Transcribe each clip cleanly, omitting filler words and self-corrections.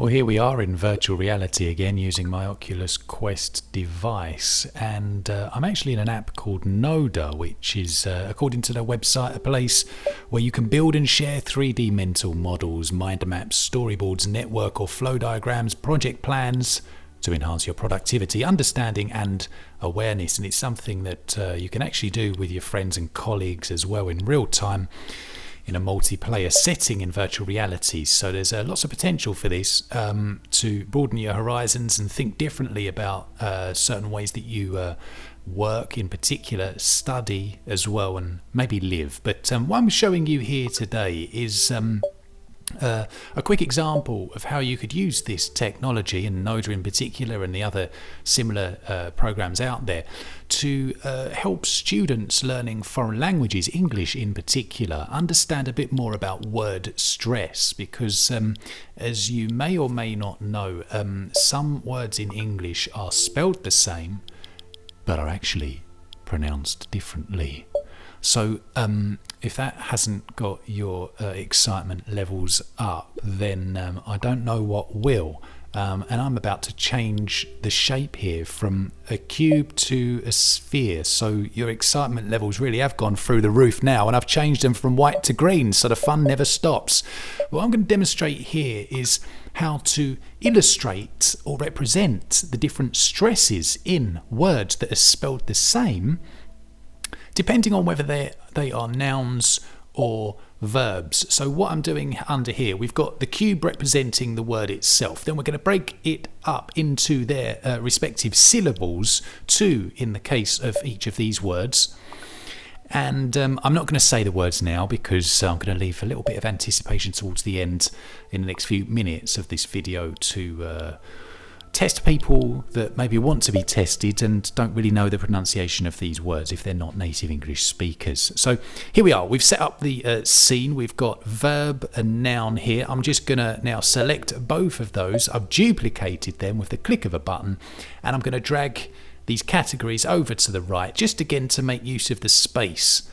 Well, here we are in virtual reality again using my Oculus Quest device, and I'm actually in an app called Noda, which is, according to their website, a place where you can build and share 3D mental models, mind maps, storyboards, network or flow diagrams, project plans to enhance your productivity, understanding and awareness. And it's something that you can actually do with your friends and colleagues as well in real time, in a multiplayer setting in virtual reality. So there's lots of potential for this to broaden your horizons and think differently about certain ways that you work, in particular study as well, and maybe live. But what I'm showing you here today is a quick example of how you could use this technology, and Noda in particular and the other similar programs out there, to help students learning foreign languages, English in particular, understand a bit more about word stress. Because as you may or may not know, some words in English are spelled the same but are actually pronounced differently. So if that hasn't got your excitement levels up, then I don't know what will. And I'm about to change the shape here from a cube to a sphere. So your excitement levels really have gone through the roof now, and I've changed them from white to green, so the fun never stops. What I'm going to demonstrate here is how to illustrate or represent the different stresses in words that are spelled the same, depending on whether they are nouns or verbs. So what I'm doing under here, we've got the cube representing the word itself. Then we're going to break it up into their respective syllables, 2 in the case of each of these words. And I'm not going to say the words now, because I'm going to leave a little bit of anticipation towards the end in the next few minutes of this video to test people that maybe want to be tested and don't really know the pronunciation of these words if they're not native English speakers. So here we are. We've set up the scene. We've got verb and noun here. I'm just going to now select both of those. I've duplicated them with the click of a button, and I'm going to drag these categories over to the right, just again to make use of the space.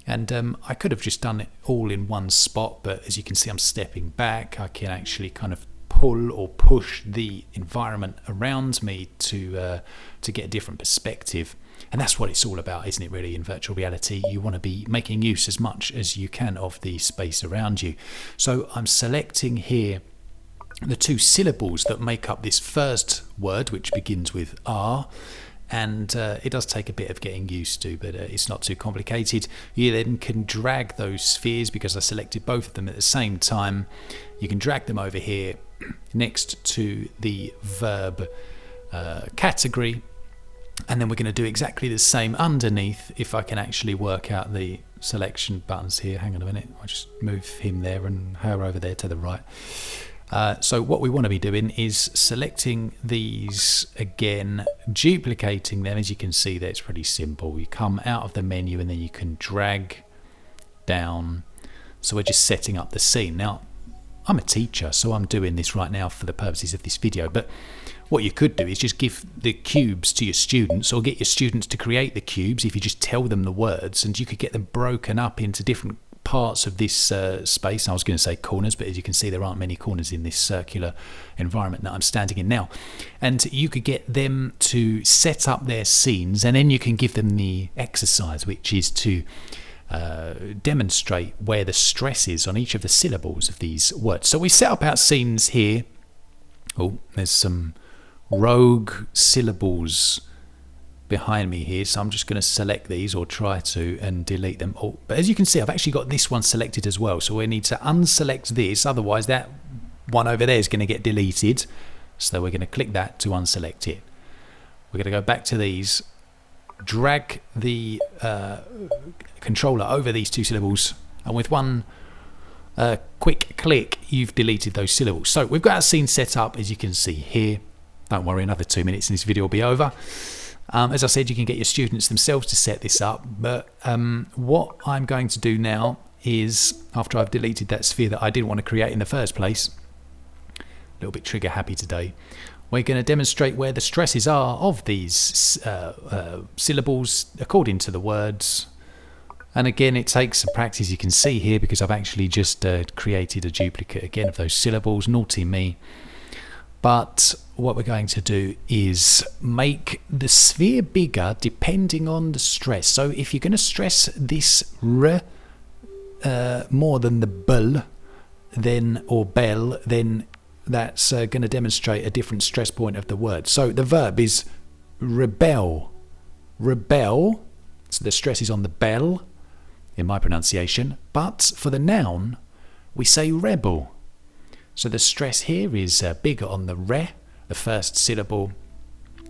And I could have just done it all in one spot, but as you can see, I'm stepping back. I can actually kind of pull or push the environment around me to get a different perspective. And that's what it's all about, isn't it, really, in virtual reality? You want to be making use as much as you can of the space around you. So I'm selecting here the 2 syllables that make up this first word, which begins with R. And it does take a bit of getting used to, but it's not too complicated. You then can drag those spheres, because I selected both of them at the same time. You can drag them over here next to the verb category, and then we're going to do exactly the same underneath. If I can actually work out the selection buttons here, hang on a minute, I'll just move him there and her over there to the right. So what we want to be doing is selecting these again, duplicating them. As you can see there, it's pretty simple. You come out of the menu and then you can drag down. So we're just setting up the scene. Now, I'm a teacher, so I'm doing this right now for the purposes of this video, but what you could do is just give the cubes to your students, or get your students to create the cubes if you just tell them the words, and you could get them broken up into different parts of this space. I was going to say corners, but as you can see, there aren't many corners in this circular environment that I'm standing in now. And you could get them to set up their scenes, and then you can give them the exercise, which is to demonstrate where the stress is on each of the syllables of these words. So we set up our scenes here. Oh, there's some rogue syllables behind me here, so I'm just going to select these, or try to, and delete them all. But as you can see, I've actually got this one selected as well, so we need to unselect this, otherwise that one over there is going to get deleted. So we're going to click that to unselect it. We're going to go back to these, drag the controller over these 2 syllables, and with one quick click you've deleted those syllables. So we've got our scene set up, as you can see here. Don't worry, another 2 minutes and this video will be over. As I said, you can get your students themselves to set this up, but what I'm going to do now is, after I've deleted that sphere that I didn't want to create in the first place, a little bit trigger happy today, we're going to demonstrate where the stresses are of these syllables according to the words. And again, it takes some practice, you can see here, because I've actually just created a duplicate again of those syllables. Naughty me. But what we're going to do is make the sphere bigger depending on the stress. So if you're going to stress this r more than the bl, then or bell, then that's going to demonstrate a different stress point of the word. So the verb is rebel. Rebel. So the stress is on the bell in my pronunciation. But for the noun, we say rebel. So the stress here is bigger on the re, the first syllable,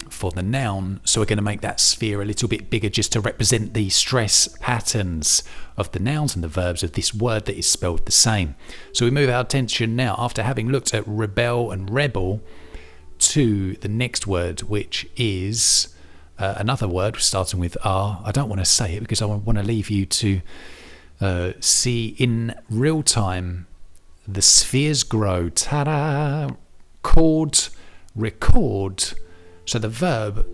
for the noun. So we're going to make that sphere a little bit bigger just to represent the stress patterns of the nouns and the verbs of this word that is spelled the same. So we move our attention now, after having looked at rebel and rebel, to the next word, which is another word starting with R. I don't want to say it because I want to leave you to see in real time the spheres grow. Ta-da! Chord, record. So the verb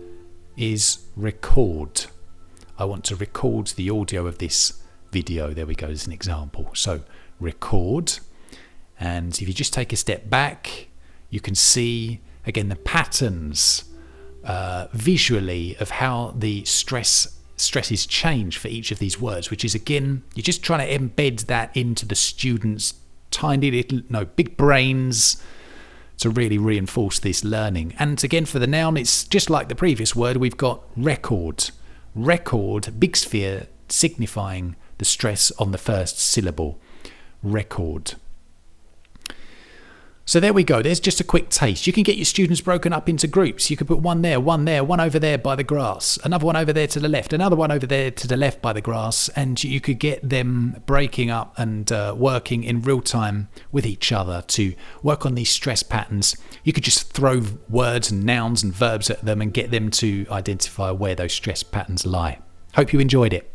is record. I want to record the audio of this video. There we go, as an example. So record. And if you just take a step back, you can see again the patterns visually of how the stresses change for each of these words, which is, again, you're just trying to embed that into the students' tiny little, big brains to really reinforce this learning. And again, for the noun, it's just like the previous word. We've got record. Record, big sphere, signifying the stress on the first syllable. Record. So there we go. There's just a quick taste. You can get your students broken up into groups. You could put one there, one over there by the grass, another one over there to the left, another one over there to the left by the grass, and you could get them breaking up and working in real time with each other to work on these stress patterns. You could just throw words and nouns and verbs at them and get them to identify where those stress patterns lie. Hope you enjoyed it.